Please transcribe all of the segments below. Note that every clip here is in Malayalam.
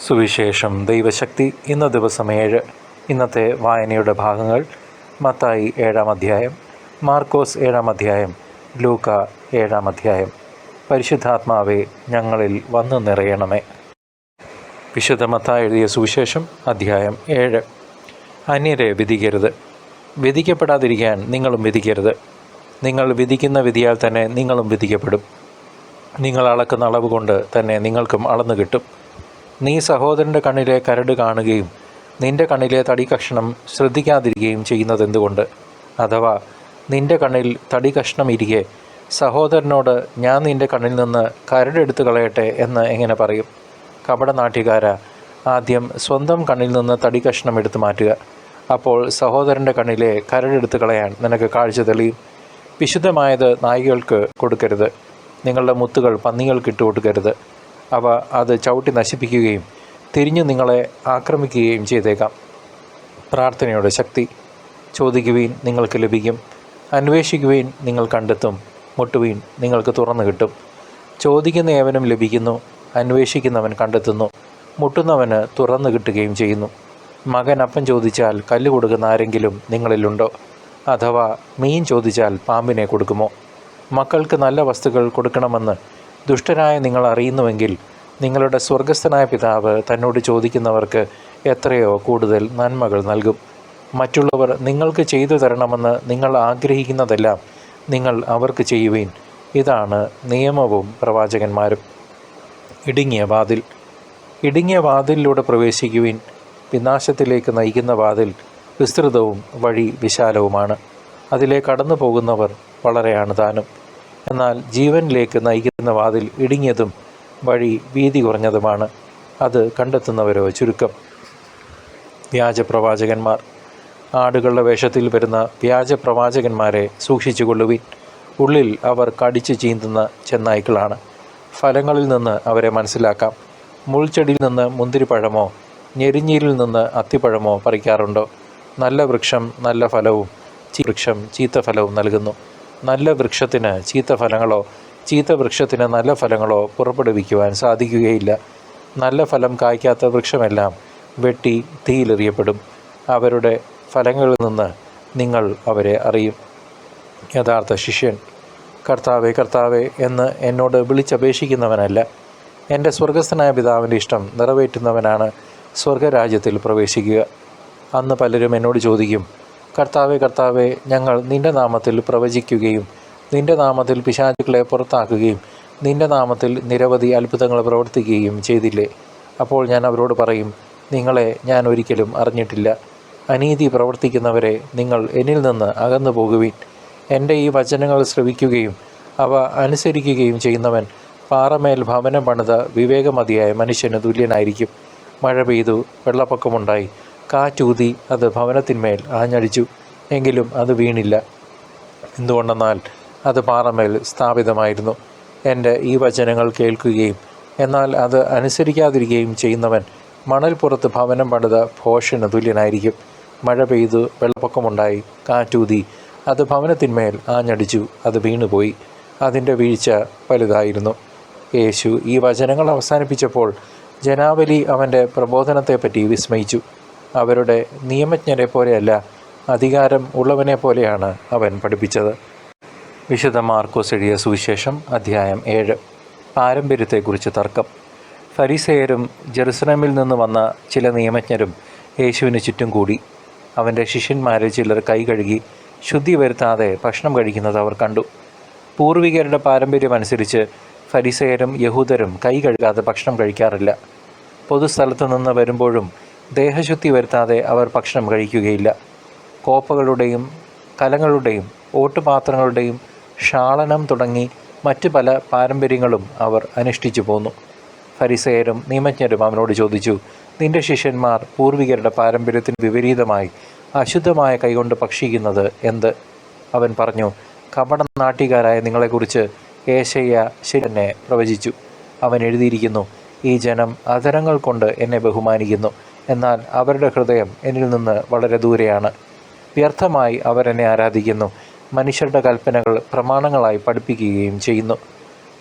സുവിശേഷം ദൈവശക്തി. ഇന്ന ദിവസം 7. ഇന്നത്തെ വായനയുടെ ഭാഗങ്ങൾ: മത്തായി 7-ാം അധ്യായം, മാർക്കോസ് 7-ാം അധ്യായം, ലൂക്ക 7-ാം അധ്യായം. പരിശുദ്ധാത്മാവേ, ഞങ്ങളിൽ വന്നു നിറയണമേ. വിശുദ്ധ മത്തായി എഴുതിയ സുവിശേഷം അധ്യായം 7. അന്യരെ വിധിക്കരുത്. വിധിക്കപ്പെടാതിരിക്കാൻ നിങ്ങളും വിധിക്കരുത്. നിങ്ങൾ വിധിക്കുന്ന വിധിയാൽ തന്നെ നിങ്ങളും വിധിക്കപ്പെടും. നിങ്ങൾ അളക്കുന്ന അളവ് കൊണ്ട് തന്നെ നിങ്ങൾക്കും അളന്നു കിട്ടും. നീ സഹോദരൻ്റെ കണ്ണിലെ കരട് കാണുകയും നിൻ്റെ കണ്ണിലെ തടി കഷ്ണം ശ്രദ്ധിക്കാതിരിക്കുകയും ചെയ്യുന്നതെന്തുകൊണ്ട്? അഥവാ നിൻ്റെ കണ്ണിൽ തടി കഷ്ണം ഇരിക്കെ സഹോദരനോട് ഞാൻ നിൻ്റെ കണ്ണിൽ നിന്ന് കരടെടുത്ത് കളയട്ടെ എന്ന് എങ്ങനെ പറയും? കപടനാട്യകാര, ആദ്യം സ്വന്തം കണ്ണിൽ നിന്ന് തടി കഷ്ണം എടുത്തു മാറ്റുക. അപ്പോൾ സഹോദരൻ്റെ കണ്ണിലെ കരടെടുത്ത് കളയാൻ നിനക്ക് കാഴ്ച തെളിയും. വിശുദ്ധമായത് നായ്ക്കൾക്ക് കൊടുക്കരുത്. നിങ്ങളുടെ മുത്തുകൾ പന്നികൾക്ക് ഇട്ട് കൊടുക്കരുത്. അവ അത് ചവിട്ടി നശിപ്പിക്കുകയും തിരിഞ്ഞു നിങ്ങളെ ആക്രമിക്കുകയും ചെയ്തേക്കാം. പ്രാർത്ഥനയുടെ ശക്തി. ചോദിക്കുവീൻ, നിങ്ങൾക്ക് ലഭിക്കും. അന്വേഷിക്കുവീൻ, നിങ്ങൾ കണ്ടെത്തും. മുട്ടുവീൻ, നിങ്ങൾക്ക് തുറന്നു കിട്ടും. ചോദിക്കുന്ന ഏവനും ലഭിക്കുന്നു, അന്വേഷിക്കുന്നവൻ കണ്ടെത്തുന്നു, മുട്ടുന്നവന് തുറന്നു കിട്ടുകയും ചെയ്യുന്നു. മകൻ അപ്പം ചോദിച്ചാൽ കല്ല് കൊടുക്കുന്ന ആരെങ്കിലും നിങ്ങളിലുണ്ടോ? അഥവാ മീൻ ചോദിച്ചാൽ പാമ്പിനെ കൊടുക്കുമോ? മക്കൾക്ക് നല്ല വസ്തുക്കൾ കൊടുക്കണമെന്ന് ദുഷ്ടരായ നിങ്ങൾ അറിയുന്നുവെങ്കിൽ നിങ്ങളുടെ സ്വർഗസ്ഥനായ പിതാവ് തന്നോട് ചോദിക്കുന്നവർക്ക് എത്രയോ കൂടുതൽ നന്മകൾ നൽകും. മറ്റുള്ളവർ നിങ്ങൾക്ക് ചെയ്തു തരണമെന്ന് നിങ്ങൾ ആഗ്രഹിക്കുന്നതെല്ലാം നിങ്ങൾ അവർക്ക് ചെയ്യുവീൻ. ഇതാണ് നിയമവും പ്രവാചകന്മാരും. ഇടുങ്ങിയ വാതിൽ. ഇടുങ്ങിയ വാതിലിലൂടെ പ്രവേശിക്കുവിൻ. വിനാശത്തിലേക്ക് നയിക്കുന്ന വാതിൽ വിസ്തൃതവും വഴി വിശാലവുമാണ്. അതിലെ കടന്നു പോകുന്നവർ വളരെയാണ് താനും. എന്നാൽ ജീവനിലേക്ക് നയിക്കുന്ന വാതിൽ ഇടുങ്ങിയതും വഴി വീതി കുറഞ്ഞതുമാണ്. അത് കണ്ടെത്തുന്നവരോ ചുരുക്കം. വ്യാജപ്രവാചകന്മാർ. ആടുകളുടെ വേഷത്തിൽ വരുന്ന വ്യാജപ്രവാചകന്മാരെ സൂക്ഷിച്ചുകൊള്ളുവിൻ. ഉള്ളിൽ അവർ കടിച്ചു ചീന്തുന്ന ചെന്നായ്ക്കളാണ്. ഫലങ്ങളിൽ നിന്ന് അവരെ മനസ്സിലാക്കാം. മുൾച്ചെടിയിൽ നിന്ന് മുന്തിരിപ്പഴമോ ഞെരിഞ്ഞീരിൽ നിന്ന് അത്തിപ്പഴമോ പറിക്കാറുണ്ടോ? നല്ല വൃക്ഷം നല്ല ഫലവും വൃക്ഷം ചീത്ത ഫലവും നൽകുന്നു. നല്ല വൃക്ഷത്തിന് ചീത്ത ഫലങ്ങളോ ചീത്ത വൃക്ഷത്തിന് നല്ല ഫലങ്ങളോ പുറപ്പെടുവിക്കുവാൻ സാധിക്കുകയില്ല. നല്ല ഫലം കായ്ക്കാത്ത വൃക്ഷമെല്ലാം വെട്ടി തീയിലെറിയപ്പെടും. അവരുടെ ഫലങ്ങളിൽ നിന്ന് നിങ്ങൾ അവരെ അറിയും. യഥാർത്ഥ ശിഷ്യൻ. കർത്താവേ, കർത്താവേ എന്ന് എന്നോട് വിളിച്ചപേക്ഷിക്കുന്നവനല്ല, എൻ്റെ സ്വർഗസ്ഥനായ പിതാവിൻ്റെ ഇഷ്ടം നിറവേറ്റുന്നവനാണ് സ്വർഗരാജ്യത്തിൽ പ്രവേശിക്കുക. അന്ന് പലരും എന്നോട് ചോദിക്കും, കർത്താവേ, കർത്താവേ, ഞങ്ങൾ നിൻ്റെ നാമത്തിൽ പ്രവചിക്കുകയും നിൻ്റെ നാമത്തിൽ പിശാചുക്കളെ പുറത്താക്കുകയും നിൻ്റെ നാമത്തിൽ നിരവധി അത്ഭുതങ്ങൾ പ്രവർത്തിക്കുകയും ചെയ്തില്ലേ? അപ്പോൾ ഞാൻ അവരോട് പറയും, നിങ്ങളെ ഞാൻ ഒരിക്കലും അറിഞ്ഞിട്ടില്ല. അനീതി പ്രവർത്തിക്കുന്നവരെ, നിങ്ങൾ എന്നിൽ നിന്ന് അകന്നു പോകുവിൻ. എൻ്റെ ഈ വചനങ്ങൾ ശ്രവിക്കുകയും അവ അനുസരിക്കുകയും ചെയ്യുന്നവൻ പാറമേൽ ഭവനം പണിത വിവേകമതിയായ മനുഷ്യന് തുല്യനായിരിക്കും. മഴ പെയ്തു, വെള്ളപ്പൊക്കമുണ്ടായി, കാറ്റൂതി അത് ഭവനത്തിന്മേൽ ആഞ്ഞടിച്ചു, എങ്കിലും അത് വീണില്ല. എന്തുകൊണ്ടെന്നാൽ അത് പാറമേൽ സ്ഥാപിതമായിരുന്നു. എൻ്റെ ഈ വചനങ്ങൾ കേൾക്കുകയും എന്നാൽ അത് അനുസരിക്കാതിരിക്കുകയും ചെയ്യുന്നവൻ മണൽപ്പുറത്ത് ഭവനം പണിത ഭോഷന് തുല്യനായിരിക്കും. മഴ പെയ്തു, വെള്ളപ്പൊക്കമുണ്ടായി, കാറ്റൂതി അത് ഭവനത്തിന്മേൽ ആഞ്ഞടിച്ചു, അത് വീണുപോയി. അതിൻ്റെ വീഴ്ച വലുതായിരുന്നു. യേശു ഈ വചനങ്ങൾ അവസാനിപ്പിച്ചപ്പോൾ ജനാവലി അവൻ്റെ പ്രബോധനത്തെപ്പറ്റി വിസ്മയിച്ചു. അവരുടെ നിയമജ്ഞരെ പോലെയല്ല, അധികാരം ഉള്ളവനെ പോലെയാണ് അവൻ പഠിപ്പിച്ചത്. വിശുദ്ധ മാർക്കോസ് എഴുതിയ സുവിശേഷം അധ്യായം 7. പാരമ്പര്യത്തെക്കുറിച്ച് തർക്കം. ഫരിസേയരും ജെറുസലേമിൽ നിന്ന് വന്ന ചില നിയമജ്ഞരും യേശുവിന് ചുറ്റും കൂടി. അവൻ്റെ ശിഷ്യന്മാരിൽ ചിലർ കൈ കഴുകി ശുദ്ധി വരുത്താതെ ഭക്ഷണം കഴിക്കുന്നത് അവർ കണ്ടു. പൂർവികരുടെ പാരമ്പര്യമനുസരിച്ച് ഫരിസേയരും യഹൂദരും കൈ കഴുകാതെ ഭക്ഷണം കഴിക്കാറില്ല. പൊതുസ്ഥലത്തു നിന്ന് വരുമ്പോഴും ദേഹശുദ്ധി വരുത്താതെ അവർ ഭക്ഷണം കഴിക്കുകയില്ല. കോപ്പകളുടെയും കലങ്ങളുടെയും ഓട്ടുപാത്രങ്ങളുടെയും ക്ഷാളനം തുടങ്ങി മറ്റ് പല പാരമ്പര്യങ്ങളും അവർ അനുഷ്ഠിച്ചു പോന്നു. ഫരിസേയരും നിയമജ്ഞരും അവനോട് ചോദിച്ചു, നിന്റെ ശിഷ്യന്മാർ പൂർവികരുടെ പാരമ്പര്യത്തിന് വിപരീതമായി അശുദ്ധമായ കൈകൊണ്ട് ഭക്ഷിക്കുന്നത് എന്ത്? അവൻ പറഞ്ഞു, കപടനാട്യകാരായ നിങ്ങളെക്കുറിച്ച് യേശയ്യ ശരി തന്നെ പ്രവചിച്ചു. അവൻ എഴുതിയിരിക്കുന്നു, ഈ ജനം അധരങ്ങൾ കൊണ്ട് എന്നെ ബഹുമാനിക്കുന്നു, എന്നാൽ അവരുടെ ഹൃദയം എന്നിൽ നിന്ന് വളരെ ദൂരെയാണ്. വ്യർത്ഥമായി അവരെന്നെ ആരാധിക്കുന്നു. മനുഷ്യരുടെ കൽപ്പനകൾ പ്രമാണങ്ങളായി പഠിപ്പിക്കുകയും ചെയ്യുന്നു.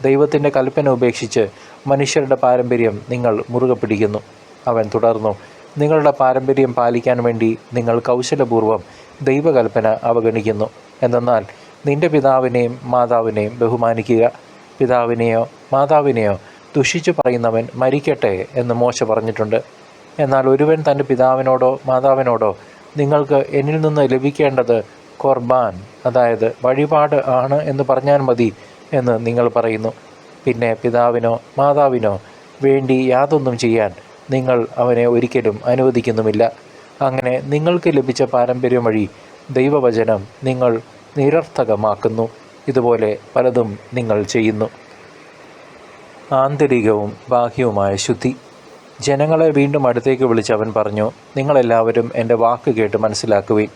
ദൈവത്തിൻ്റെ കൽപ്പന ഉപേക്ഷിച്ച് മനുഷ്യരുടെ പാരമ്പര്യം നിങ്ങൾ മുറുകെ പിടിക്കുന്നു. അവൻ തുടർന്നു, നിങ്ങളുടെ പാരമ്പര്യം പാലിക്കാൻ വേണ്ടി നിങ്ങൾ കൗശലപൂർവ്വം ദൈവകൽപ്പന അവഗണിക്കുന്നു. എന്തെന്നാൽ നിന്റെ പിതാവിനെയും മാതാവിനെയും ബഹുമാനിക്കുക, പിതാവിനെയോ മാതാവിനെയോ ദുഷിച്ചു പറയുന്നവൻ മരിക്കട്ടെ എന്ന് മോശ പറഞ്ഞിട്ടുണ്ട്. എന്നാൽ ഒരുവൻ തൻ്റെ പിതാവിനോടോ മാതാവിനോടോ നിങ്ങൾക്ക് എന്നിൽ നിന്ന് ലഭിക്കേണ്ടത് ഖുർബാൻ, അതായത് വഴിപാട് ആണ് എന്ന് പറഞ്ഞാൽ മതി എന്ന് നിങ്ങൾ പറയുന്നു. പിന്നെ പിതാവിനോ മാതാവിനോ വേണ്ടി യാതൊന്നും ചെയ്യാൻ നിങ്ങൾ അവനെ ഒരിക്കലും അനുവദിക്കുന്നുമില്ല. അങ്ങനെ നിങ്ങൾക്ക് ലഭിച്ച പാരമ്പര്യം വഴി ദൈവവചനം നിങ്ങൾ നിരർത്ഥകമാക്കുന്നു. ഇതുപോലെ പലതും നിങ്ങൾ ചെയ്യുന്നു. ആന്തരികവും ബാഹ്യവുമായ ശുദ്ധി. ജനങ്ങളെ വീണ്ടും അടുത്തേക്ക് വിളിച്ച് അവൻ പറഞ്ഞു, നിങ്ങളെല്ലാവരും എൻ്റെ വാക്ക് കേട്ട് മനസ്സിലാക്കുവിൻ.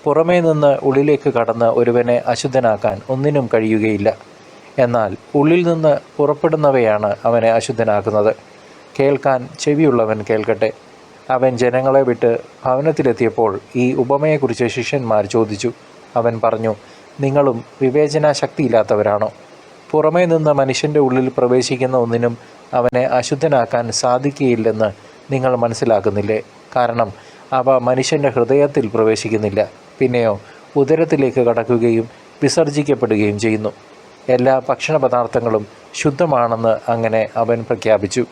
പുറമേ നിന്ന് ഉള്ളിലേക്ക് കടന്ന് ഒരുവനെ അശുദ്ധനാക്കാൻ ഒന്നിനും കഴിയുകയില്ല. എന്നാൽ ഉള്ളിൽ നിന്ന് പുറപ്പെടുന്നവയാണ് അവനെ അശുദ്ധനാക്കുന്നത്. കേൾക്കാൻ ചെവിയുള്ളവൻ കേൾക്കട്ടെ. അവൻ ജനങ്ങളെ വിട്ട് ഭവനത്തിലെത്തിയപ്പോൾ ഈ ഉപമയെക്കുറിച്ച് ശിഷ്യന്മാർ ചോദിച്ചു. അവൻ പറഞ്ഞു, നിങ്ങളും വിവേചനാശക്തിയില്ലാത്തവരാണോ? പുറമേ നിന്ന് മനുഷ്യൻ്റെ ഉള്ളിൽ പ്രവേശിക്കുന്ന ഒന്നിനും അവനെ അശുദ്ധനാക്കാൻ സാധിക്കുകയില്ലെന്ന് നിങ്ങൾ മനസ്സിലാക്കുന്നില്ലേ? കാരണം അവ മനുഷ്യൻ്റെ ഹൃദയത്തിൽ പ്രവേശിക്കുന്നില്ല, പിന്നെയോ ഉദരത്തിലേക്ക് കടക്കുകയും വിസർജിക്കപ്പെടുകയും ചെയ്യുന്നു. എല്ലാ ഭക്ഷണ പദാർത്ഥങ്ങളും ശുദ്ധമാണെന്ന് അങ്ങനെ അവൻ പ്രഖ്യാപിച്ചു.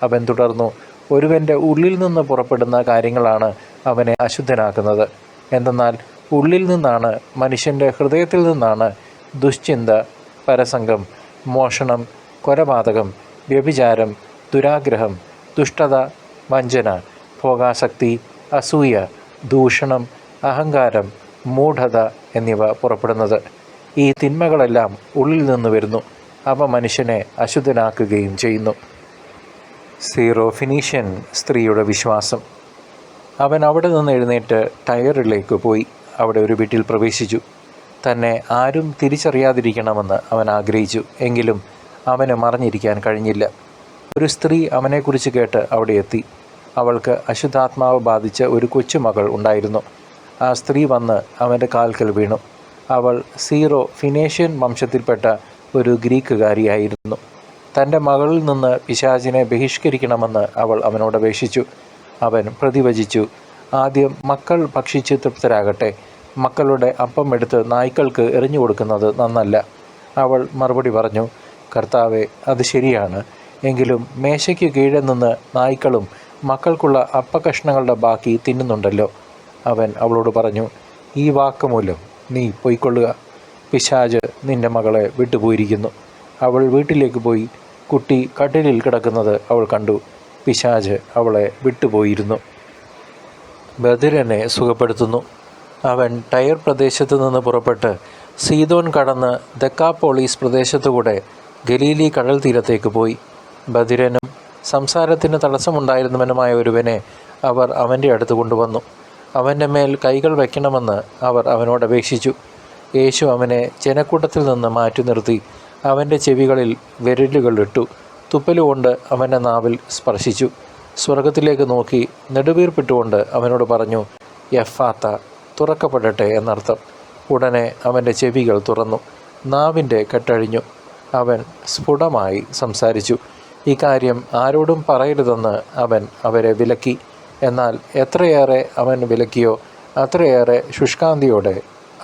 അവൻ തുടർന്നു, ഒരുവൻ്റെ ഉള്ളിൽ നിന്ന് പുറപ്പെടുന്ന കാര്യങ്ങളാണ് അവനെ അശുദ്ധനാക്കുന്നത്. എന്തെന്നാൽ ഉള്ളിൽ നിന്നാണ്, മനുഷ്യൻ്റെ ഹൃദയത്തിൽ നിന്നാണ് ദുശ്ചിന്ത, പരസംഗം, മോഷണം, കൊലപാതകം, വ്യഭിചാരം, ദുരാഗ്രഹം, ദുഷ്ടത, വഞ്ചന, ഭോഗാസക്തി, അസൂയ, ദൂഷണം, അഹങ്കാരം, മൂഢത എന്നിവ പുറപ്പെടുന്നത്. ഈ തിന്മകളെല്ലാം ഉള്ളിൽ നിന്ന് വരുന്നു. അവ മനുഷ്യനെ അശുദ്ധനാക്കുകയും ചെയ്യുന്നു. സീറോ ഫിനീഷ്യൻ സ്ത്രീയുടെ വിശ്വാസം. അവൻ അവിടെ നിന്ന് എഴുന്നേറ്റ് ടയറിലേക്ക് പോയി അവിടെ ഒരു വീട്ടിൽ പ്രവേശിച്ചു. തന്നെ ആരും തിരിച്ചറിയാതിരിക്കണമെന്ന് അവൻ ആഗ്രഹിച്ചു. എങ്കിലും അവന് മറഞ്ഞിരിക്കാൻ കഴിഞ്ഞില്ല. ഒരു സ്ത്രീ അവനെക്കുറിച്ച് കേട്ട് അവിടെ എത്തി. അവൾക്ക് അശുദ്ധാത്മാവ് ബാധിച്ച ഒരു കൊച്ചുമകൾ ഉണ്ടായിരുന്നു. ആ സ്ത്രീ വന്ന് അവൻ്റെ കാൽക്കൽ വീണു. അവൾ സീറോ ഫിനേഷ്യൻ വംശത്തിൽപ്പെട്ട ഒരു ഗ്രീക്കുകാരിയായിരുന്നു. തൻ്റെ മകളിൽ നിന്ന് പിശാചിനെ ബഹിഷ്കരിക്കണമെന്ന് അവൾ അവനോട് അപേക്ഷിച്ചു. അവൻ പ്രതിവചിച്ചു, ആദ്യം മക്കൾ ഭക്ഷിച്ച് തൃപ്തരാകട്ടെ. മക്കളുടെ അപ്പം എടുത്ത് നായ്ക്കൾക്ക് എറിഞ്ഞു കൊടുക്കുന്നത് നന്നല്ല. അവൾ മറുപടി പറഞ്ഞു, കർത്താവേ, അത് ശരിയാണ്. എങ്കിലും മേശയ്ക്ക് കീഴെ നിന്ന് നായ്ക്കളും മക്കൾക്കുള്ള അപ്പകഷ്ണങ്ങളുടെ ബാക്കി തിന്നുന്നുണ്ടല്ലോ. അവൻ അവളോട് പറഞ്ഞു, ഈ വാക്കുമൂലം നീ പൊയ്ക്കൊള്ളുക. പിശാച് നിൻ്റെ മകളെ വിട്ടുപോയിരിക്കുന്നു. അവൾ വീട്ടിലേക്ക് പോയി. കുട്ടി കട്ടിലിൽ കിടക്കുന്നത് അവൾ കണ്ടു. പിശാച് അവളെ വിട്ടുപോയിരുന്നു. ബധിരനെ സുഖപ്പെടുത്തുന്നു. അവൻ ടയർ പ്രദേശത്തു നിന്ന് പുറപ്പെട്ട് സീദോൻ കടന്ന് ദെക്കാപോളീസ് പ്രദേശത്തുകൂടെ ഗലീലി കടൽ തീരത്തേക്ക് പോയി. ബധിരനും സംസാരത്തിന് തടസ്സമുണ്ടായിരുന്നവനുമായ ഒരുവനെ അവർ അവൻ്റെ അടുത്ത് കൊണ്ടുവന്നു. അവൻ്റെ മേൽ കൈകൾ വയ്ക്കണമെന്ന് അവർ അവനോട് അപേക്ഷിച്ചു. യേശു അവനെ ജനക്കൂട്ടത്തിൽ നിന്ന് മാറ്റി നിർത്തി അവൻ്റെ ചെവികളിൽ വിരലുകൾ ഇട്ടു. തുപ്പലുകൊണ്ട് അവൻ്റെ നാവിൽ സ്പർശിച്ചു. സ്വർഗത്തിലേക്ക് നോക്കി നെടുവീർപ്പിട്ടുകൊണ്ട് അവനോട് പറഞ്ഞു, എഫാത്ത, തുറക്കപ്പെടട്ടെ എന്നർത്ഥം. ഉടനെ അവൻ്റെ ചെവികൾ തുറന്നു, നാവിൻ്റെ കെട്ടഴിഞ്ഞു. അവൻ സ്ഫുടമായി സംസാരിച്ചു. ഇക്കാര്യം ആരോടും പറയരുതെന്ന് അവൻ അവരെ വിലക്കി. എന്നാൽ എത്രയേറെ അവൻ വിലക്കിയോ അത്രയേറെ ശുഷ്കാന്തിയോടെ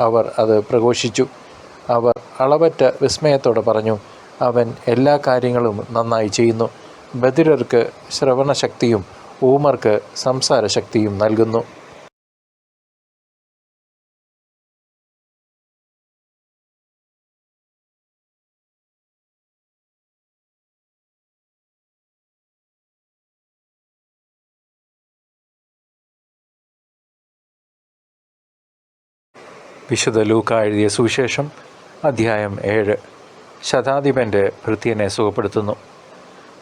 അവർ അത് പ്രഘോഷിച്ചു. അവർ അളവറ്റ വിസ്മയത്തോടെ പറഞ്ഞു, അവൻ എല്ലാ കാര്യങ്ങളും നന്നായി ചെയ്യുന്നു. ബധിരർക്ക് ശ്രവണശക്തിയും ഊമർക്ക് സംസാരശക്തിയും നൽകുന്നു. വിശുദ്ധ ലൂക്ക എഴുതിയ സുവിശേഷം അധ്യായം 7. ശതാധിപൻ്റെ ഭൃത്യനെ സുഖപ്പെടുത്തുന്നു.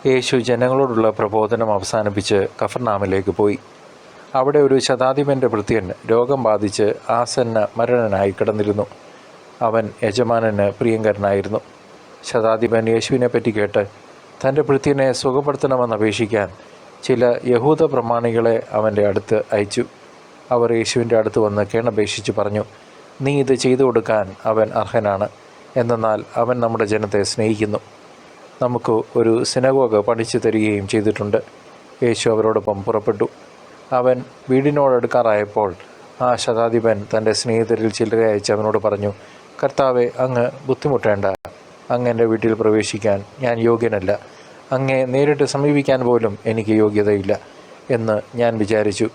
യേശു ജനങ്ങളോടുള്ള പ്രബോധനം അവസാനിപ്പിച്ച് കഫർനാമിലേക്ക് പോയി. അവിടെ ഒരു ശതാധിപൻ്റെ ഭൃത്യൻ രോഗം ബാധിച്ച് ആസന്ന മരണനായി കിടന്നിരുന്നു. അവൻ യജമാനന് പ്രിയങ്കരനായിരുന്നു. ശതാധിപൻ യേശുവിനെപ്പറ്റി കേട്ട് തൻ്റെ ഭൃത്യനെ സുഖപ്പെടുത്തണമെന്ന് അപേക്ഷിക്കാൻ ചില യഹൂദ പ്രമാണികളെ അവൻ്റെ അടുത്ത് അയച്ചു. അവർ യേശുവിൻ്റെ അടുത്ത് വന്ന് കേണപേക്ഷിച്ച് പറഞ്ഞു, നീ ഇത് ചെയ്തു കൊടുക്കാൻ അവൻ അർഹനാണ്. എന്നാൽ അവൻ നമ്മുടെ ജനത്തെ സ്നേഹിക്കുന്നു. നമുക്ക് ഒരു സിനഗോഗ് പണിച്ചു തരികയും ചെയ്തിട്ടുണ്ട്. യേശു അവരോടൊപ്പം പുറപ്പെട്ടു. അവൻ വീടിനോടടുക്കാറായപ്പോൾ ആ ശതാധിപൻ തൻ്റെ സ്നേഹിതരിൽ ചിലരെ അയച്ച് അവനോട് പറഞ്ഞു, കർത്താവെ, അങ്ങ് ബുദ്ധിമുട്ടേണ്ട. അങ്ങ് എൻ്റെ വീട്ടിൽ പ്രവേശിക്കാൻ ഞാൻ യോഗ്യനല്ല. അങ്ങേ നേരിട്ട് സമീപിക്കാൻ പോലും എനിക്ക് യോഗ്യതയില്ല എന്ന് ഞാൻ വിചാരിച്ചു.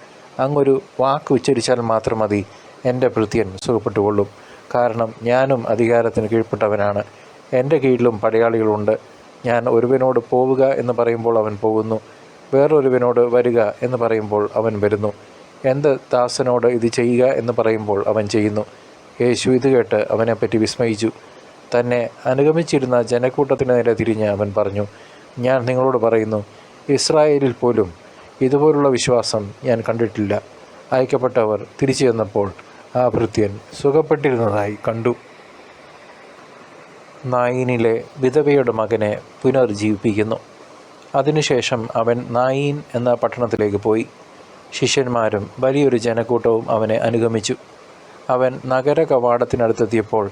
അങ്ങൊരു വാക്ക് ഉച്ചരിച്ചാൽ മാത്രം മതി, എൻ്റെ ഭൃത്യൻ സുഖപ്പെട്ടുകൊള്ളും. കാരണം ഞാനും അധികാരത്തിന് കീഴ്പ്പെട്ടവനാണ്. എൻ്റെ കീഴിലും പടയാളികളുണ്ട്. ഞാൻ ഒരുവനോട് പോവുക എന്ന് പറയുമ്പോൾ അവൻ പോകുന്നു, വേറൊരുവനോട് വരിക എന്ന് പറയുമ്പോൾ അവൻ വരുന്നു. എൻ്റെ ദാസനോട് ഇത് ചെയ്യുക എന്ന് പറയുമ്പോൾ അവൻ ചെയ്യുന്നു. യേശു ഇത് കേട്ട് അവനെപ്പറ്റി വിസ്മയിച്ചു. തന്നെ അനുഗമിച്ചിരുന്ന ജനക്കൂട്ടത്തിന് നേരെ തിരിഞ്ഞ് അവൻ പറഞ്ഞു, ഞാൻ നിങ്ങളോട് പറയുന്നു, ഇസ്രായേലിൽ പോലും ഇതുപോലുള്ള വിശ്വാസം ഞാൻ കണ്ടിട്ടില്ല. അയക്കപ്പെട്ടവർ തിരിച്ചു ചെന്നപ്പോൾ ആ ഭൃത്യൻ സുഖപ്പെട്ടിരുന്നതായി കണ്ടു. നായീനിലെ വിധവയുടെ മകനെ പുനർജീവിപ്പിക്കുന്നു. അതിനുശേഷം അവൻ നായീൻ എന്ന പട്ടണത്തിലേക്ക് പോയി. ശിഷ്യന്മാരും വലിയൊരു ജനക്കൂട്ടവും അവനെ അനുഗമിച്ചു. അവൻ നഗര കവാടത്തിനടുത്തെത്തിയപ്പോൾ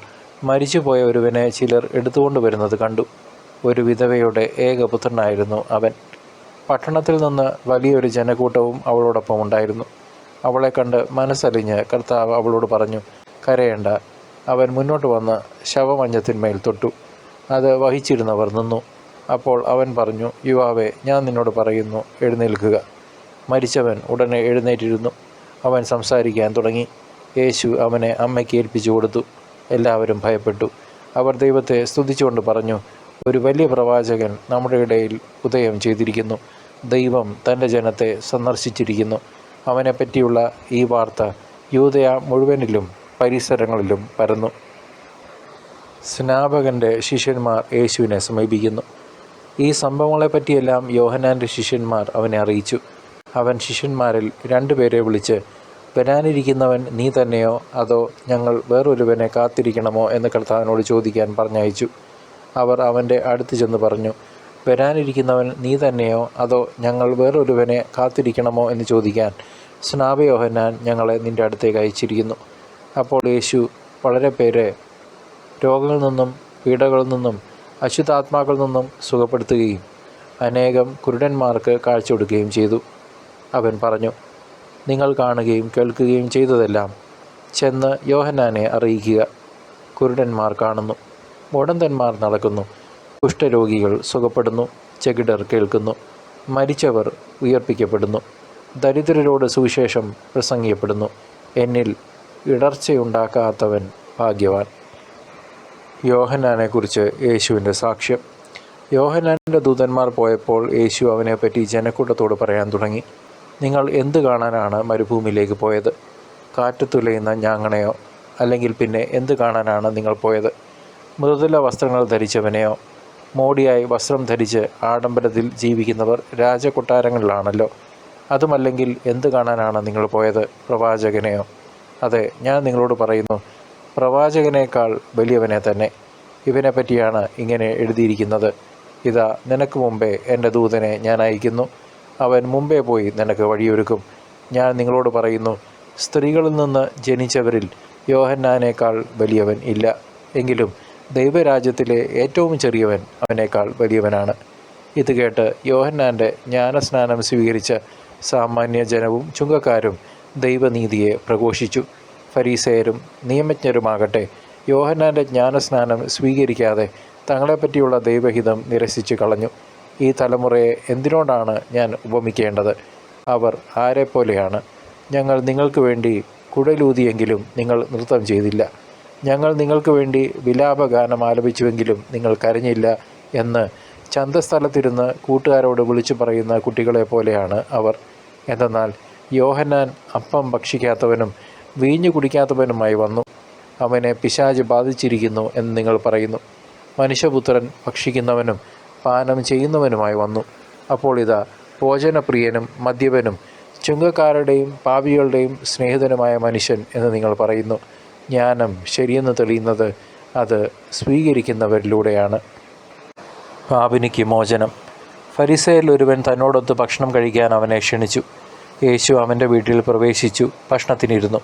മരിച്ചുപോയ ഒരുവനെ ചിലർ എടുത്തുകൊണ്ട് വരുന്നത് കണ്ടു. ഒരു വിധവയുടെ ഏകപുത്രനായിരുന്നു അവൻ. പട്ടണത്തിൽ നിന്ന് വലിയൊരു ജനക്കൂട്ടവും അവളോടൊപ്പം ഉണ്ടായിരുന്നു. അവളെ കണ്ട് മനസ്സലിഞ്ഞ് കർത്താവ് അവളോട് പറഞ്ഞു, കരയേണ്ട. അവൻ മുന്നോട്ട് വന്ന് ശവമഞ്ചത്തിന്മേൽ തൊട്ടു. അത് വഹിച്ചിരുന്നവർ നിന്നു. അപ്പോൾ അവൻ പറഞ്ഞു, യുവാവേ, ഞാൻ നിന്നോട് പറയുന്നു, എഴുന്നേൽക്കുക. മരിച്ചവൻ ഉടനെ എഴുന്നേറ്റിരുന്നു. അവൻ സംസാരിക്കാൻ തുടങ്ങി. യേശു അവനെ അമ്മയ്ക്ക് ഏൽപ്പിച്ചു കൊടുത്തു. എല്ലാവരും ഭയപ്പെട്ടു. അവർ ദൈവത്തെ സ്തുതിച്ചുകൊണ്ട് പറഞ്ഞു, ഒരു വലിയ പ്രവാചകൻ നമ്മുടെ ഇടയിൽ ഉദയം ചെയ്തിരിക്കുന്നു. ദൈവം തൻ്റെ ജനത്തെ സന്ദർശിച്ചിരിക്കുന്നു. അവനെപ്പറ്റിയുള്ള ഈ വാർത്ത യൂദയ മുഴുവനിലും പരിസരങ്ങളിലും പരന്നു. സ്നാപകൻ്റെ ശിഷ്യന്മാർ യേശുവിനെ സമീപിക്കുന്നു. ഈ സംഭവങ്ങളെപ്പറ്റിയെല്ലാം യോഹന്നാൻ്റെ ശിഷ്യന്മാർ അവനെ അറിയിച്ചു. അവൻ ശിഷ്യന്മാരിൽ 2 പേരെ വിളിച്ച്, വരാനിരിക്കുന്നവൻ നീ തന്നെയോ അതോ ഞങ്ങൾ വേറൊരുവനെ കാത്തിരിക്കണമോ എന്ന് കർത്താവിനോട് ചോദിക്കാൻ പറഞ്ഞയച്ചു. അവർ അവൻ്റെ അടുത്ത് ചെന്ന് പറഞ്ഞു, വരാനിരിക്കുന്നവൻ നീ തന്നെയോ അതോ ഞങ്ങൾ വേറൊരുവനെ കാത്തിരിക്കണമോ എന്ന് ചോദിക്കാൻ സ്നാപക യോഹന്നാൻ ഞങ്ങളെ നിൻ്റെ അടുത്തേക്ക് അയച്ചിരിക്കുന്നു. അപ്പോൾ യേശു വളരെ പേരെ രോഗങ്ങളിൽ നിന്നും പീഡകളിൽ നിന്നും അശുദ്ധാത്മാക്കളിൽ നിന്നും സുഖപ്പെടുത്തുകയും അനേകം കുരുടന്മാർക്ക് കാഴ്ച കൊടുക്കുകയും ചെയ്തു. അവൻ പറഞ്ഞു, നിങ്ങൾ കാണുകയും കേൾക്കുകയും ചെയ്തതെല്ലാം ചെന്ന് യോഹന്നാനെ അറിയിക്കുക. കുരുടന്മാർ കാണുന്നു, മുടന്തന്മാർ നടക്കുന്നു, കുഷ്ഠരോഗികൾ സുഖപ്പെടുന്നു, ചെകിടർ കേൾക്കുന്നു, മരിച്ചവർ ഉയർപ്പിക്കപ്പെടുന്നു, ദരിദ്രരോട് സുവിശേഷം പ്രസംഗിക്കപ്പെടുന്നു. എന്നിൽ ഇടർച്ചയുണ്ടാക്കാത്തവൻ ഭാഗ്യവാൻ. യോഹന്നാനെക്കുറിച്ച് യേശുവിൻ്റെ സാക്ഷ്യം. യോഹന്നാൻ്റെ ദൂതന്മാർ പോയപ്പോൾ യേശു അവനെപ്പറ്റി ജനക്കൂട്ടത്തോട് പറയാൻ തുടങ്ങി. നിങ്ങൾ എന്ത് കാണാനാണ് മരുഭൂമിയിലേക്ക് പോയത്? കാറ്റുതുലയുന്ന ഞാങ്ങണയോ? അല്ലെങ്കിൽ പിന്നെ എന്ത് കാണാനാണ് നിങ്ങൾ പോയത്? മൃദുല വസ്ത്രങ്ങൾ ധരിച്ചവനെയോ? മോടിയായി വസ്ത്രം ധരിച്ച് ആഡംബരത്തിൽ ജീവിക്കുന്നവർ രാജകൊട്ടാരങ്ങളിലാണല്ലോ. അതുമല്ലെങ്കിൽ എന്ത് കാണാനാണ് നിങ്ങൾ പോയത്? പ്രവാചകനെയോ? അതെ, ഞാൻ നിങ്ങളോട് പറയുന്നു, പ്രവാചകനേക്കാൾ വലിയവനെ തന്നെ. ഇവനെപ്പറ്റിയാണ് ഇങ്ങനെ എഴുതിയിരിക്കുന്നത്, ഇതാ നിനക്ക് മുമ്പേ എൻ്റെ ദൂതനെ ഞാൻ അയക്കുന്നു. അവൻ മുമ്പേ പോയി നിനക്ക് വഴിയൊരുക്കും. ഞാൻ നിങ്ങളോട് പറയുന്നു, സ്ത്രീകളിൽ നിന്ന് ജനിച്ചവരിൽ യോഹന്നാനേക്കാൾ വലിയവൻ ഇല്ല. എങ്കിലും ദൈവരാജ്യത്തിലെ ഏറ്റവും ചെറിയവൻ അവനേക്കാൾ വലിയവനാണ്. ഇത് കേട്ട് യോഹന്നാൻ്റെ ജ്ഞാനസ്നാനം സ്വീകരിച്ച സാമാന്യ ജനവും ചുങ്കക്കാരും ദൈവനീതിയെ പ്രഘോഷിച്ചു. ഫരീസയരും നിയമജ്ഞരുമാകട്ടെ യോഹന്നാൻ്റെ ജ്ഞാനസ്നാനം സ്വീകരിക്കാതെ തങ്ങളെപ്പറ്റിയുള്ള ദൈവഹിതം നിരസിച്ചു കളഞ്ഞു. ഈ തലമുറയെ എന്തിനോടാണ് ഞാൻ ഉപമിക്കേണ്ടത്? അവർ ആരെപ്പോലെയാണ്? ഞങ്ങൾ നിങ്ങൾക്ക് വേണ്ടി കുഴലൂതിയെങ്കിലും നിങ്ങൾ നൃത്തം ചെയ്തില്ല. ഞങ്ങൾ നിങ്ങൾക്ക് വേണ്ടി വിലാപഗാനം ആലപിച്ചുവെങ്കിലും നിങ്ങൾ കരഞ്ഞില്ല എന്ന് ചന്തസ്ഥലത്തിരുന്ന് കൂട്ടുകാരോട് വിളിച്ചു പറയുന്ന കുട്ടികളെ പോലെയാണ് അവർ. എന്തെന്നാൽ യോഹന്നാൻ അപ്പം ഭക്ഷിക്കാത്തവനും വീഞ്ഞു കുടിക്കാത്തവനുമായി വന്നു. അവനെ പിശാച് ബാധിച്ചിരിക്കുന്നു എന്ന് നിങ്ങൾ പറയുന്നു. മനുഷ്യപുത്രൻ ഭക്ഷിക്കുന്നവനും പാനം ചെയ്യുന്നവനുമായി വന്നു. അപ്പോൾ ഇതാ, ഭോജനപ്രിയനും മദ്യപനും ചുങ്കക്കാരുടെയും പാപികളുടെയും സ്നേഹിതനുമായ മനുഷ്യൻ എന്ന് നിങ്ങൾ പറയുന്നു. ജ്ഞാനം ശരിയെന്ന് തെളിയുന്നത് അത് സ്വീകരിക്കുന്നവരിലൂടെയാണ്. പാപിനിക്ക് മോചനം. ഫരിസയരിൽ ഒരുവൻ തന്നോടൊത്ത് ഭക്ഷണം കഴിക്കാൻ അവനെ ക്ഷണിച്ചു. യേശു അവൻ്റെ വീട്ടിൽ പ്രവേശിച്ചു ഭക്ഷണത്തിനിരുന്നു.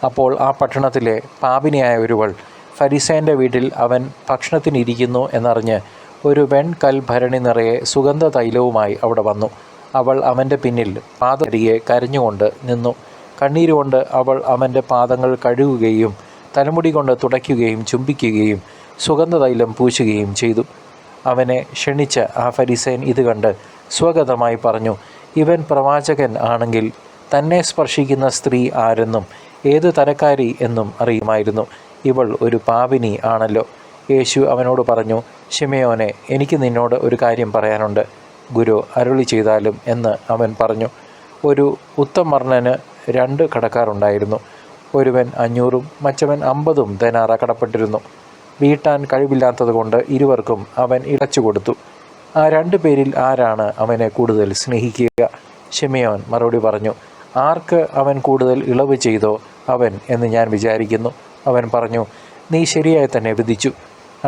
അപ്പോൾ ആ പട്ടണത്തിലെ പാപിനിയായ ഒരുവൾ ഫരിസേൻ്റെ വീട്ടിൽ അവൻ ഭക്ഷണത്തിനിരിക്കുന്നു എന്നറിഞ്ഞ് ഒരു വെൺകൽ ഭരണി നിറയെ സുഗന്ധ തൈലവുമായി അവിടെ വന്നു. അവൾ അവൻ്റെ പിന്നിൽ പാദരികെ കരഞ്ഞുകൊണ്ട് നിന്നു. കണ്ണീരുകൊണ്ട് അവൾ അവൻ്റെ പാദങ്ങൾ കഴുകുകയും തലമുടി കൊണ്ട് തുടയ്ക്കുകയും ചുംബിക്കുകയും സുഗന്ധതൈലം പൂശുകയും ചെയ്തു. അവനെ ക്ഷണിച്ച ആ ഫരിസേൻ ഇത് കണ്ട് സ്വഗതമായി പറഞ്ഞു, ഇവൻ പ്രവാചകൻ ആണെങ്കിൽ തന്നെ സ്പർശിക്കുന്ന സ്ത്രീ ആരെന്നും ഏത് തരക്കാരി എന്നും അറിയുമായിരുന്നു. ഇവൾ ഒരു പാപിനി ആണല്ലോ. യേശു അവനോട് പറഞ്ഞു, ശിമയോനെ, എനിക്ക് നിന്നോട് ഒരു കാര്യം പറയാനുണ്ട്. ഗുരു അരുളി ചെയ്താലും എന്ന് അവൻ പറഞ്ഞു. ഒരു ഉത്തമർണന് 2 കടക്കാരുണ്ടായിരുന്നു. ഒരുവൻ 500 മറ്റവൻ 50 ധനാറ കടപ്പെട്ടിരുന്നു. വീട്ടാൻ കഴിവില്ലാത്തതുകൊണ്ട് ഇരുവർക്കും അവൻ ഇടച്ചു കൊടുത്തു. ആ 2 പേരിൽ ആരാണ് അവനെ കൂടുതൽ സ്നേഹിക്കുക? ശിമയോൻ മറുപടി പറഞ്ഞു, ആർക്ക് അവൻ കൂടുതൽ ഇളവ് ചെയ്തോ അവൻ എന്ന് ഞാൻ വിചാരിക്കുന്നു. അവൻ പറഞ്ഞു, നീ ശരിയായി തന്നെ വിധിച്ചു.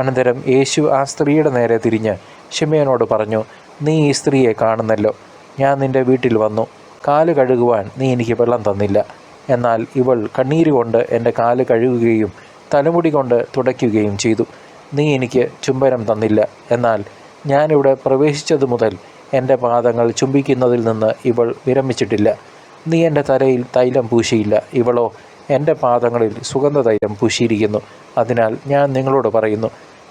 അനന്തരം യേശു ആ സ്ത്രീയുടെ നേരെ തിരിഞ്ഞ് ശിമയോനോട് പറഞ്ഞു, നീ ഈ സ്ത്രീയെ കാണുന്നല്ലോ. ഞാൻ നിൻ്റെ വീട്ടിൽ വന്നു. കാല് കഴുകുവാൻ നീ എനിക്ക് വെള്ളം തന്നില്ല. എന്നാൽ ഇവൾ കണ്ണീരുകൊണ്ട് എൻ്റെ കാല് കഴുകുകയും തലമുടി കൊണ്ട് തുടയ്ക്കുകയും ചെയ്തു. നീ എനിക്ക് ചുംബനം തന്നില്ല. എന്നാൽ ഞാനിവിടെ പ്രവേശിച്ചതു മുതൽ എൻ്റെ പാദങ്ങൾ ചുംബിക്കുന്നതിൽ നിന്ന് ഇവൾ വിരമിച്ചിട്ടില്ല. നീ എൻ്റെ തലയിൽ തൈലം പൂശിയില്ല. ഇവളോ എൻ്റെ പാദങ്ങളിൽ സുഗന്ധതൈലം പൂശിയിരിക്കുന്നു. അതിനാൽ ഞാൻ നിങ്ങളോട് പറയുന്നു,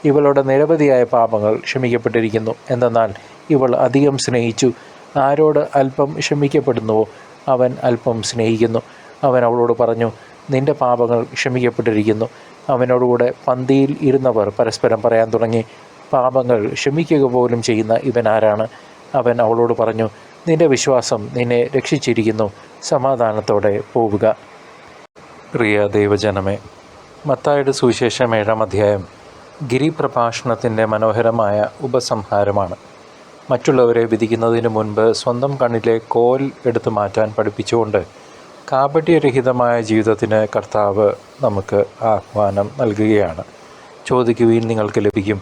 ഇവളുടെ നിരവധിയായ പാപങ്ങൾ ക്ഷമിക്കപ്പെട്ടിരിക്കുന്നു. എന്തെന്നാൽ ഇവൾ അധികം സ്നേഹിച്ചു. ആരോട് അല്പം ക്ഷമിക്കപ്പെടുന്നുവോ അവൻ അല്പം സ്നേഹിക്കുന്നു. അവൻ അവളോട് പറഞ്ഞു, നിൻ്റെ പാപങ്ങൾ ക്ഷമിക്കപ്പെട്ടിരിക്കുന്നു. അവനോടുകൂടെ പന്തിയിൽ ഇരുന്നവർ പരസ്പരം പറയാൻ തുടങ്ങി, പാപങ്ങൾ ക്ഷമിക്കുക പോലും ചെയ്യുന്ന ഇവൻ ആരാണ്? അവൻ അവളോട് പറഞ്ഞു, നിൻ്റെ വിശ്വാസം നിന്നെ രക്ഷിച്ചിരിക്കുന്നു. സമാധാനത്തോടെ പോവുക. പ്രിയ ദൈവജനമേ, മത്തായിയുടെ സുവിശേഷം 7-ാം അധ്യായം ഗിരിപ്രഭാഷണത്തിൻ്റെ മനോഹരമായ ഉപസംഹാരമാണ്. മറ്റുള്ളവരെ വിധിക്കുന്നതിന് മുൻപ് സ്വന്തം കണ്ണിലെ കോൽ എടുത്തു മാറ്റാൻ പഠിപ്പിച്ചുകൊണ്ട് കാപട്യരഹിതമായ ജീവിതത്തിന് കർത്താവ് നമുക്ക് ആഹ്വാനം നൽകുകയാണ്. ചോദിക്കുവീൻ, നിങ്ങൾക്ക് ലഭിക്കും;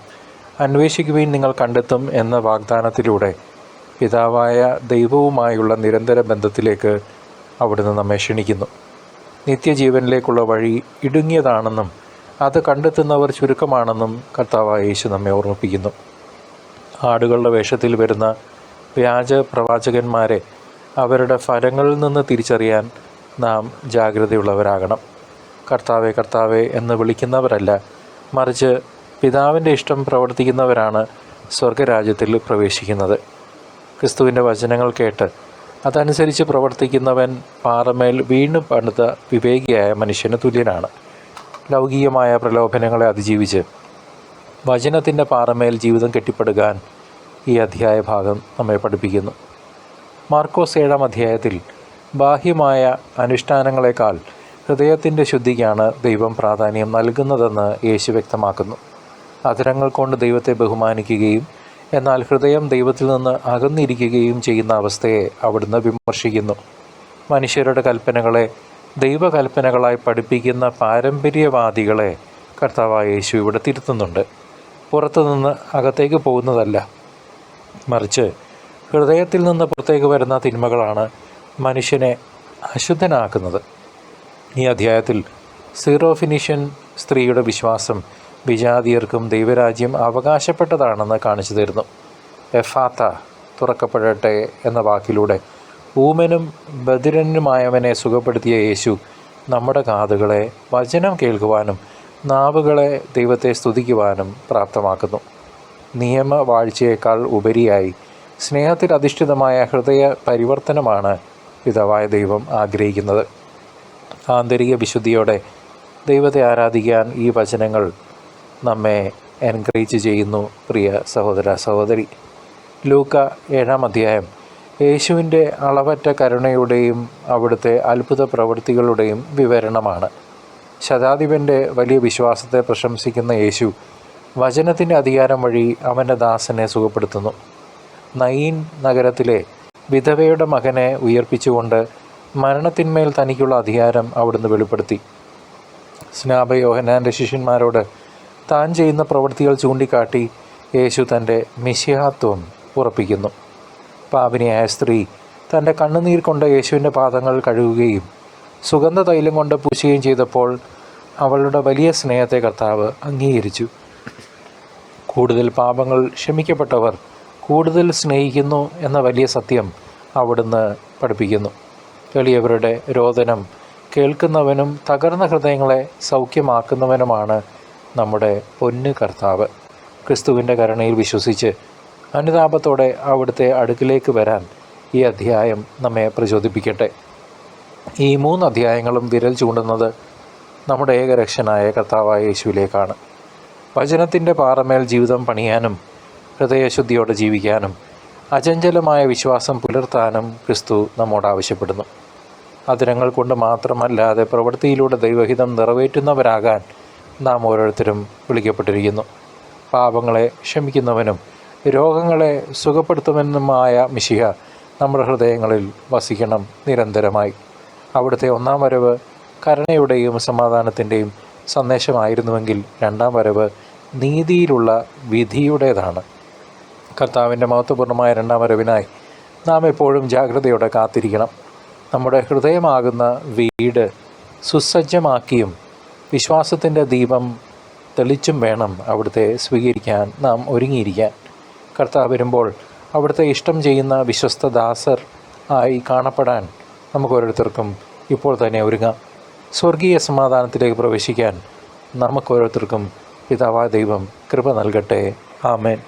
അന്വേഷിക്കുവീൻ, നിങ്ങൾ കണ്ടെത്തും എന്ന വാഗ്ദാനത്തിലൂടെ പിതാവായ ദൈവവുമായുള്ള നിരന്തര ബന്ധത്തിലേക്ക് അവിടുന്ന് നമ്മെ ക്ഷണിക്കുന്നു. നിത്യജീവനിലേക്കുള്ള വഴി ഇടുങ്ങിയതാണെന്നും അത് കണ്ടെത്തുന്നവർ ചുരുക്കമാണെന്നും കർത്താവായ യേശു നമ്മെ ഓർമ്മിപ്പിക്കുന്നു. ആടുകളുടെ വേഷത്തിൽ വരുന്ന വ്യാജ പ്രവാചകന്മാരെ അവരുടെ ഫലങ്ങളിൽ നിന്ന് തിരിച്ചറിയാൻ നാം ജാഗ്രതയുള്ളവരാകണം. കർത്താവേ കർത്താവേ എന്ന് വിളിക്കുന്നവരല്ല, മറിച്ച് പിതാവിൻ്റെ ഇഷ്ടം പ്രവർത്തിക്കുന്നവരാണ് സ്വർഗരാജ്യത്തിൽ പ്രവേശിക്കുന്നത്. ക്രിസ്തുവിൻ്റെ വചനങ്ങൾ കേട്ട് അതനുസരിച്ച് പ്രവർത്തിക്കുന്നവൻ പാറമേൽ വീണു പണിത വിവേകിയായ മനുഷ്യന് തുല്യനാണ്. ലൗകികമായ പ്രലോഭനങ്ങളെ അതിജീവിച്ച് വചനത്തിൻ്റെ പാറമേൽ ജീവിതം കെട്ടിപ്പടുക്കാൻ ഈ അധ്യായ ഭാഗം നമ്മെ പഠിപ്പിക്കുന്നു. മാർക്കോസ് 7-ാം അധ്യായത്തിൽ ബാഹ്യമായ അനുഷ്ഠാനങ്ങളെക്കാൾ ഹൃദയത്തിൻ്റെ ശുദ്ധിക്കാണ് ദൈവം പ്രാധാന്യം നൽകുന്നതെന്ന് യേശു വ്യക്തമാക്കുന്നു. അധരങ്ങൾ കൊണ്ട് ദൈവത്തെ ബഹുമാനിക്കുകയും എന്നാൽ ഹൃദയം ദൈവത്തിൽ നിന്ന് അകന്നിരിക്കുകയും ചെയ്യുന്ന അവസ്ഥയെ അവിടുന്ന് വിമർശിക്കുന്നു. മനുഷ്യരുടെ കൽപ്പനകളെ ദൈവകൽപ്പനകളായി പഠിപ്പിക്കുന്ന പാരമ്പര്യവാദികളെ കർത്താവായ യേശു ഇവിടെ തിരുത്തുന്നുണ്ട്. പുറത്തുനിന്ന് അകത്തേക്ക് പോകുന്നതല്ല, മറിച്ച് ഹൃദയത്തിൽ നിന്ന് പുറത്തേക്ക് വരുന്ന തിന്മകളാണ് മനുഷ്യനെ അശുദ്ധനാക്കുന്നത്. ഈ അധ്യായത്തിൽ സീറോഫിനിഷ്യൻ സ്ത്രീയുടെ വിശ്വാസം വിജാതീയർക്കും ദൈവരാജ്യം അവകാശപ്പെട്ടതാണെന്ന് കാണിച്ചു തരുന്നു. എഫാത്ത, തുറക്കപ്പെടട്ടെ എന്ന വാക്കിലൂടെ ഊമനും ബധിരനുമായവനെ സുഖപ്പെടുത്തിയ യേശു നമ്മുടെ കാതുകളെ വചനം കേൾക്കുവാനും നാവുകളെ ദൈവത്തെ സ്തുതിക്കുവാനും പ്രാപ്തമാക്കുന്നു. നിയമവാഴ്ചയേക്കാൾ ഉപരിയായി സ്നേഹത്തിൽ അധിഷ്ഠിതമായ ഹൃദയ പരിവർത്തനമാണ് പിതാവായ ദൈവം ആഗ്രഹിക്കുന്നത്. ആന്തരിക വിശുദ്ധിയോടെ ദൈവത്തെ ആരാധിക്കാൻ ഈ വചനങ്ങൾ നമ്മെ എൻകറേജ് ചെയ്യുന്നു. പ്രിയ സഹോദര സഹോദരി, ലൂക്ക 7-ാം അധ്യായം യേശുവിൻ്റെ അളവറ്റ കരുണയുടെയും അവിടുത്തെ അത്ഭുത പ്രവൃത്തികളുടെയും വിവരണമാണ്. ശതാധിപൻ്റെ വലിയ വിശ്വാസത്തെ പ്രശംസിക്കുന്ന യേശു വചനത്തിൻ്റെ അധികാരം വഴി അവൻ്റെ ദാസനെ സുഖപ്പെടുത്തുന്നു. നയീൻ നഗരത്തിലെ വിധവയുടെ മകനെ ഉയർപ്പിച്ചുകൊണ്ട് മരണത്തിന്മേൽ തനിക്കുള്ള അധികാരം അവിടുന്ന് വെളിപ്പെടുത്തി. സ്നാപക യോഹന്നാൻ്റെ ശിഷ്യന്മാരോട് താൻ ചെയ്യുന്ന പ്രവൃത്തികൾ ചൂണ്ടിക്കാട്ടി യേശു തൻ്റെ മിശിഹാത്വം ഉറപ്പിക്കുന്നു. പാപിനിയായ സ്ത്രീ തൻ്റെ കണ്ണുനീർ കൊണ്ട് യേശുവിൻ്റെ പാദങ്ങൾ കഴുകുകയും സുഗന്ധ തൈലം കൊണ്ട് പൂശുകയും ചെയ്തപ്പോൾ അവളുടെ വലിയ സ്നേഹത്തെ കർത്താവ് അംഗീകരിച്ചു. കൂടുതൽ പാപങ്ങൾ ക്ഷമിക്കപ്പെട്ടവർ കൂടുതൽ സ്നേഹിക്കുന്നു എന്ന വലിയ സത്യം അവിടുന്ന് പഠിപ്പിക്കുന്നു. എളിയവരുടെ രോദനം കേൾക്കുന്നവനും തകർന്ന ഹൃദയങ്ങളെ സൗഖ്യമാക്കുന്നവനുമാണ് നമ്മുടെ പൊന്നു കർത്താവ്. ക്രിസ്തുവിൻ്റെ കരുണയിൽ വിശ്വസിച്ച് അനുതാപത്തോടെ അവിടുത്തെ അടുക്കിലേക്ക് വരാൻ ഈ അധ്യായം നമ്മെ പ്രചോദിപ്പിക്കട്ടെ. ഈ 3 അധ്യായങ്ങളും വിരൽ ചൂണ്ടുന്നത് നമ്മുടെ ഏകരക്ഷനായ കർത്താവായ യേശുവിലേക്കാണ്. വചനത്തിൻ്റെ പാറമേൽ ജീവിതം പണിയാനും ഹൃദയശുദ്ധിയോടെ ജീവിക്കാനും അചഞ്ചലമായ വിശ്വാസം പുലർത്താനും ക്രിസ്തു നമ്മോട് ആവശ്യപ്പെടുന്നു. അതിരങ്ങൾ കൊണ്ട് മാത്രമല്ലാതെ പ്രവൃത്തിയിലൂടെ ദൈവഹിതം നിറവേറ്റുന്നവരാകാൻ നാം ഓരോരുത്തരും വിളിക്കപ്പെട്ടിരിക്കുന്നു. പാപങ്ങളെ ക്ഷമിക്കുന്നവനും രോഗങ്ങളെ സുഖപ്പെടുത്തുമെന്നുമായ മിശിഹ നമ്മുടെ ഹൃദയങ്ങളിൽ വസിക്കണം നിരന്തരമായി. അവിടുത്തെ 1-ാം വരവ് കരുണയുടെയും സമാധാനത്തിൻ്റെയും സന്ദേശമായിരുന്നുവെങ്കിൽ 2-ാം വരവ് നീതിയിലുള്ള വിധിയുടേതാണ്. കർത്താവിൻ്റെ മഹത്വപൂർണ്ണമായ 2-ാം വരവിനായി നാം എപ്പോഴും ജാഗ്രതയോടെ കാത്തിരിക്കണം. നമ്മുടെ ഹൃദയമാകുന്ന വീട് സുസജ്ജമാക്കിയും വിശ്വാസത്തിൻ്റെ ദീപം തെളിച്ചും വേണം അവിടുത്തെ സ്വീകരിക്കാൻ നാം ഒരുങ്ങിയിരിക്കാൻ. കർത്താവ് വരുമ്പോൾ അവിടുത്തെ ഇഷ്ടം ചെയ്യുന്ന വിശ്വസ്ത ദാസർ ആയി കാണപ്പെടാൻ നമുക്ക് ഓരോരുത്തർക്കും ഇപ്പോൾ തന്നെ ഒരുങ്ങാം. സ്വർഗീയ സമാധാനത്തിലേക്ക് പ്രവേശിക്കാൻ നമുക്ക് ഓരോരുത്തർക്കും പിതാവായ ദൈവം കൃപ നൽകട്ടെ. ആമേൻ.